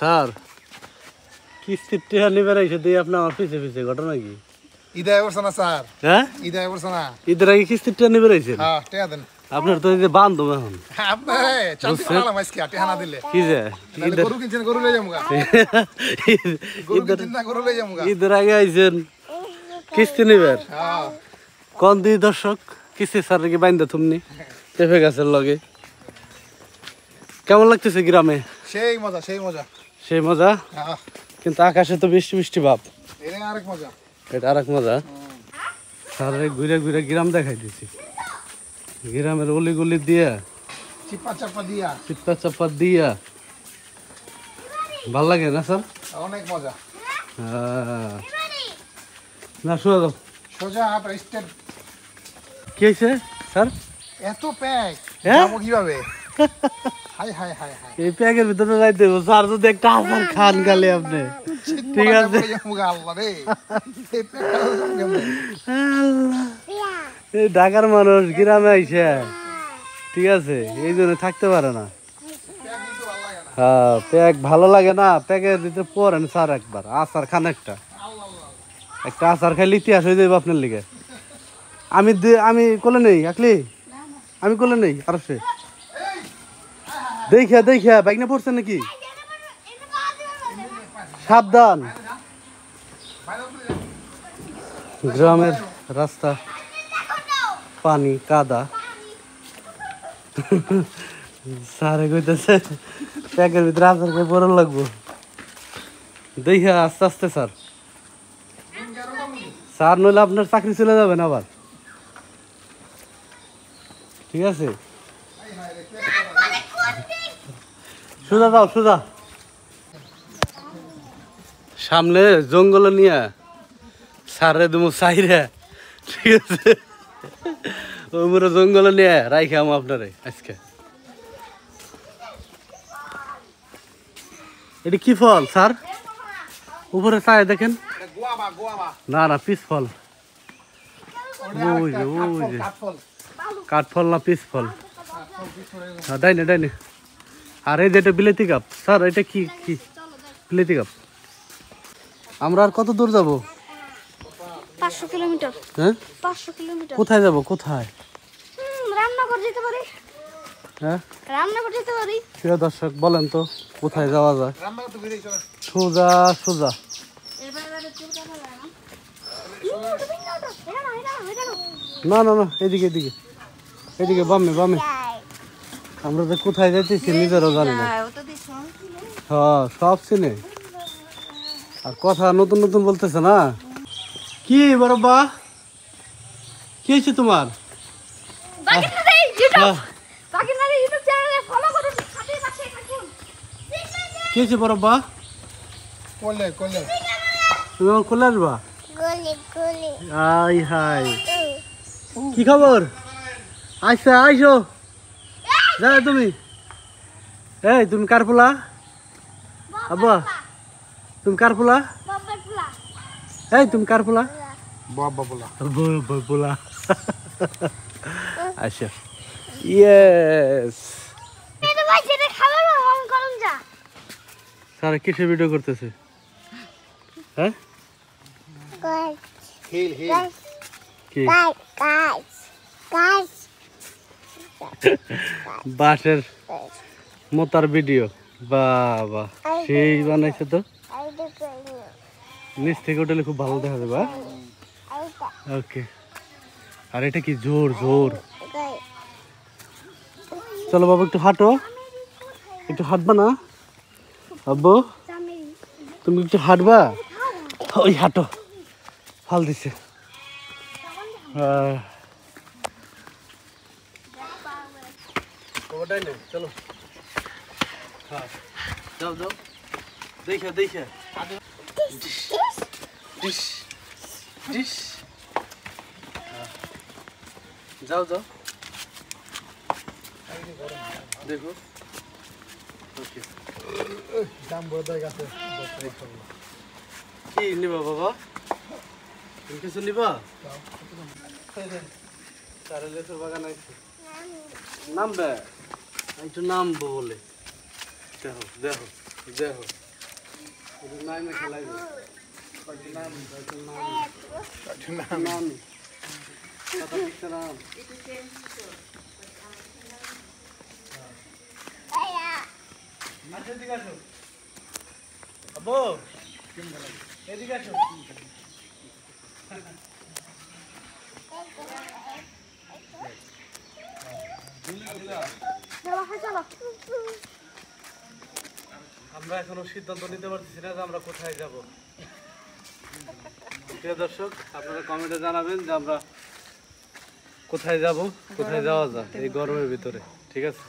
Sir কিস্তির টাকা নিবে এসে দিয়ে আপনি আমার পিছে পিছে ঘটনা কি? ঈদে বলছো না স্যার? হ্যাঁ ঈদে বলছো না? ঈদের আগে কিস্তির টাকা নিবে এসেছেন? হ্যাঁ টাকা দেন। আপনার তো এই যে বান্ধব এখন আপনার চান্দি মালা মাইস কি টাকা না দিলে কি যে গরু কিনছেন গরু লই যামুগা গরু কিনছেন না গরু লই যামুগা ঈদের আগে আইছেন কিস্তি নিবেন হ্যাঁ কোন দি দর্শক কিস্তি স্যার কি বাইন্দা তুমি চেপে গাছের লগে কেমন লাগতেছে গ্রামে? সেই মজা সেই মজা সেই মজা হ্যাঁ কিন্তু আকাশে তো বৃষ্টি বৃষ্টি ভাব এটা আরেক মজা এটা আরেক মজা স্যার ঘুরে ঘুরে গ্রাম দেখাই দিছি গ্রামের অলি গলি দিয়া চিপা চাপা দিয়া চিপ্পা চাপ্পা দিয়া ভাল লাগে না স্যার? অনেক মজা না শোনা দাও সোজা আপনার স্টেট কি হয়েছে স্যার? এত প্যাক হ্যাঁ? যাবো কিভাবে? হাই হাই হাই হাই এই প্যাকের ভিতরে যাই দেবো স্যার যদি একটা আচার খান গালে আপনি ঠিক আছে আল্লাহ রে এই প্যাকটা কেমন এই ঢাকার মানুষ গ্রামে আইসে ঠিক আছে এই জন্য থাকতে পারে না। হ্যাঁ প্যাক ভালো লাগে না প্যাকের ভিতরে পড়েন স্যার একবার আচার খান একটা আচার খাইলে ইতিহাস হয়ে যাবে আপনার লিগে। আমি কোলে নেই আকলি আমি কোলে নেই আর সে দেখিয়া বাইক না পড়ছে নাকি সাবধান। গ্রামের রাস্তা পানি কাদা স্যারে কইতেছে প্যাকের ভিতরে আচার খেয়ে পড়া লাগবো দেখিয়া আস্তে আস্তে স্যার স্যার নইলে আপনার চাকরি চলে যাবেন আবার ঠিক আছে সোজা যাও সোজা সামনে জঙ্গল নিয়ে সারে দুমু সাইরে ঠিক আছে ওই পুরো জঙ্গল নিয়ে রাইখে আমি আপনারে আজকে। এটা কি ফল স্যার উপরে চায় দেখেন? না না পিস ফল ওই যে কাঠফল না পিস ফল ডাইনে ডাইনে। আর এই যে এটা বিলেতি কাপ স্যার এটা কি কি বিলেতি কাপ? আমরা আর কত দূর যাব? 500 কিলোমিটার। হ্যাঁ 500 কিলোমিটার। কোথায় যাব কোথায়? রামনগর যেতে পারি। হ্যাঁ রামনগর যেতে পারি। প্রিয় দর্শক বলেন তো কোথায় যাওয়া যায়? সোজা সোজা না না না এদিকে এদিকে এদিকে বামে বামে। আমরা তো কোথায় যাইতেছি নিজেরও জানি না। হ্যাঁ সব চিনে আর কথা নতুন নতুন বলতেছে না। কি বড়বা কি হয়েছে তোমার? কি হয়েছে বড়বা? তুমি আমার কোলে আসবা? আই হাই কি খবর? আচ্ছা আইসো যাও তুমি। এই তুমি কার পোলা? আব্বা তুমি কার পোলা? এই তুমি কার পোলা? বাবা বলা পোলা আচ্ছা ইয়েস। স্যার কিসে ভিডিও করতেছে? হ্যাঁ কি বাঁশের মোতার ভিডিও? বাবা সেই বানাইছে তো নিচ থেকে উঠলে খুব ভালো দেখা যাবে। ওকে আর এটা কি জোর জোর। চলো বাবা একটু হাঁটো একটু হাঁটবা না আব্বু তুমি একটু হাঁটবা? ওই হাঁটো ফাল দিছে। চলো হ্যাঁ যাও যাও দেখে দেখে যাও যাও দেখো ওকে কি নিবা বাবা? তুমি কিছু নিবা? তার লেচুর বাগান আছে নামবে একটু নামবো বলে দেখো দেখো দেখো নামে খেলাইবে নাম কথা বুঝতে নাম আচ্ছা এদিকে আসো আব্বু এদিকে আসো চলো আমরা এখনো সিদ্ধান্ত নিতে পারতেছি না যে আমরা কোথায় যাব প্রিয় দর্শক আপনারা কমেন্টে জানাবেন যে আমরা কোথায় যাব কোথায় যাওয়া যায় এই গরমের ভিতরে ঠিক আছে